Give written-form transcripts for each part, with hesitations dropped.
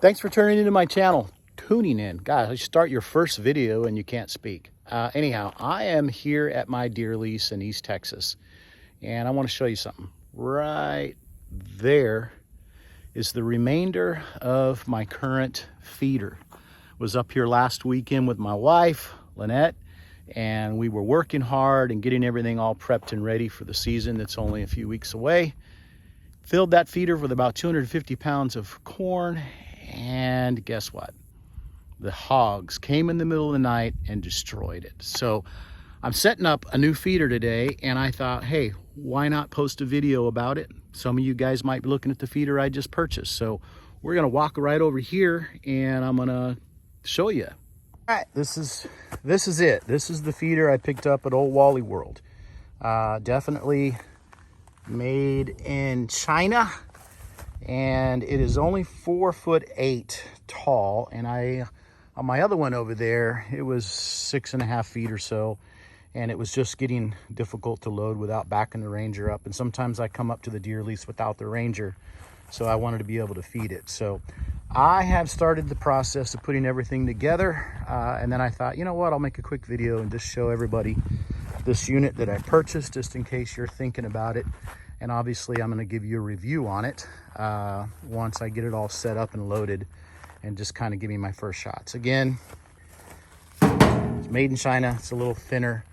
Thanks for tuning into my channel. Tuning in. God, you start your first video and you can't speak. Anyhow, I am here at my deer lease in East Texas, and I want to show you something. Right there is the remainder of my current feeder. Was up here last weekend with my wife, Lynette, and we were working hard and getting everything all prepped and ready for the season that's only a few weeks away. Filled that feeder with about 250 pounds of corn, and guess what? The hogs came in the middle of the night and destroyed it. So I'm setting up a new feeder today, and I thought, hey, why not post a video about it? Some of you guys might be looking at the feeder I just purchased. So we're gonna walk right over here and I'm gonna show you. All right, this is it. This is the feeder I picked up at Old Wally World. Definitely made in China, and it is only 4'8" tall. And on my other one over there, it was 6.5 feet or so, and it was just getting difficult to load without backing the Ranger up. And sometimes I come up to the deer lease without the Ranger, so I wanted to be able to feed it. So I have started the process of putting everything together, and then I thought, you know what, I'll make a quick video and just show everybody this unit that I purchased, just in case you're thinking about it. And obviously I'm going to give you a review on it once I get it all set up and loaded, and just kind of give me my first shots. Again, it's made in China. It's a little thinner.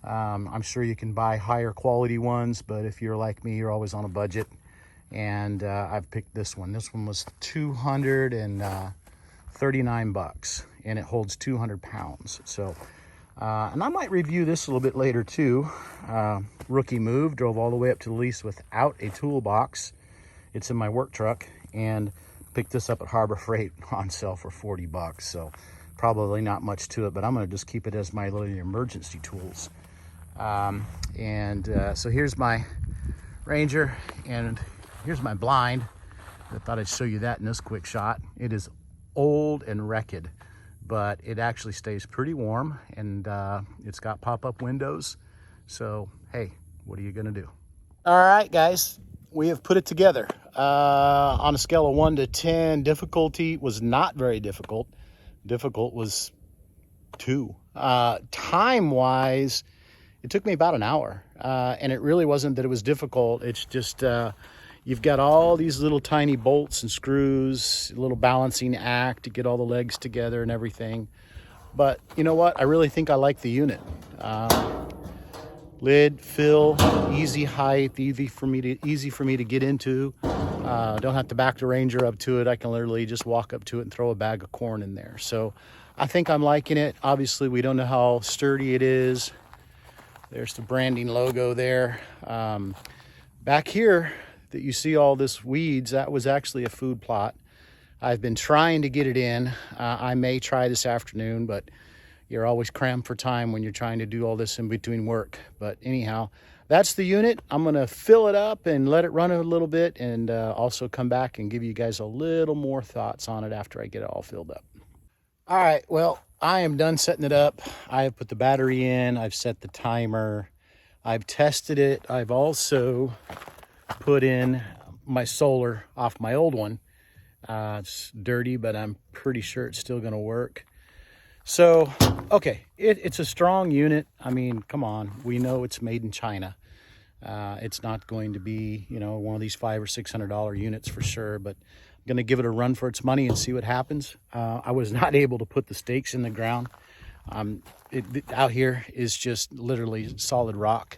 I'm sure you can buy higher quality ones, but if you're like me, you're always on a budget. And I've picked this one. This one was $239, and it holds 200 pounds. So, and I might review this a little bit later too. Rookie move, drove all the way up to the lease without a toolbox. It's in my work truck, and picked this up at Harbor Freight on sale for 40 bucks. So probably not much to it, but I'm gonna just keep it as my little emergency tools. So here's my Ranger, and here's my blind. I thought I'd show you that in this quick shot. It is old and wrecked, but it actually stays pretty warm, and it's got pop-up windows. So, hey, what are you gonna do? All right, guys, we have put it together. On a scale of 1 to 10, difficulty was not very difficult. Difficult was 2. Time-wise, it took me about an hour, and it really wasn't that it was difficult. It's just you've got all these little tiny bolts and screws, a little balancing act to get all the legs together and everything. But you know what? I really think I like the unit. Lid, fill, easy height, easy for me to get into. Don't have to back the Ranger up to it. I can literally just walk up to it and throw a bag of corn in there. So I think I'm liking it. Obviously, we don't know how sturdy it is. There's the branding logo there. Back here that you see all this weeds, that was actually a food plot. I've been trying to get it in. I may try this afternoon, but you're always crammed for time when you're trying to do all this in between work. But anyhow, that's the unit. I'm gonna fill it up and let it run a little bit, and also come back and give you guys a little more thoughts on it after I get it all filled up. All right, well, I am done setting it up. I have put the battery in, I've set the timer, I've tested it. I've also put in my solar off my old one. It's dirty, but I'm pretty sure it's still gonna work. So, okay, it's a strong unit. I mean, come on, we know it's made in China. It's not going to be, you know, one of these $500 or $600 units for sure, but I'm gonna give it a run for its money and see what happens. I was not able to put the stakes in the ground. Out here is just literally solid rock.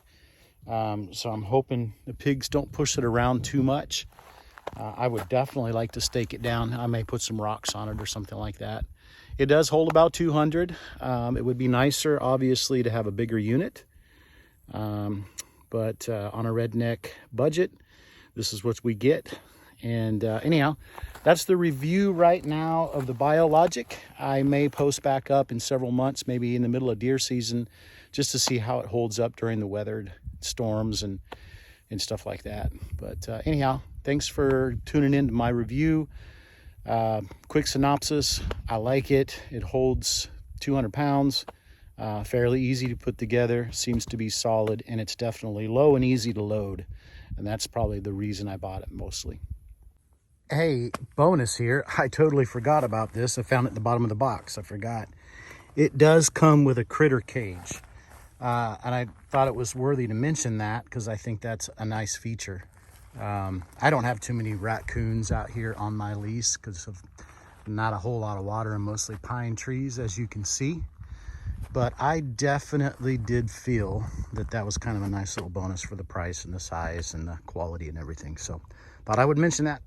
So I'm hoping the pigs don't push it around too much. I would definitely like to stake it down. I may put some rocks on it or something like that. It does hold about 200. It would be nicer, obviously, to have a bigger unit. But on a redneck budget, this is what we get. And anyhow, that's the review right now of the Biologic. I may post back up in several months, maybe in the middle of deer season, just to see how it holds up during the weathered storms and stuff like that. But anyhow, thanks for tuning in to my review. Quick synopsis: I like it. It holds 200 pounds, fairly easy to put together, seems to be solid, and it's definitely low and easy to load. And that's probably the reason I bought it mostly. Hey, bonus here. I totally forgot about this. I found it at the bottom of the box. I forgot. It does come with a critter cage. And I thought it was worthy to mention that because I think that's a nice feature. I don't have too many raccoons out here on my lease because of not a whole lot of water and mostly pine trees, as you can see. But I definitely did feel that that was kind of a nice little bonus for the price and the size and the quality and everything. So thought I would mention that.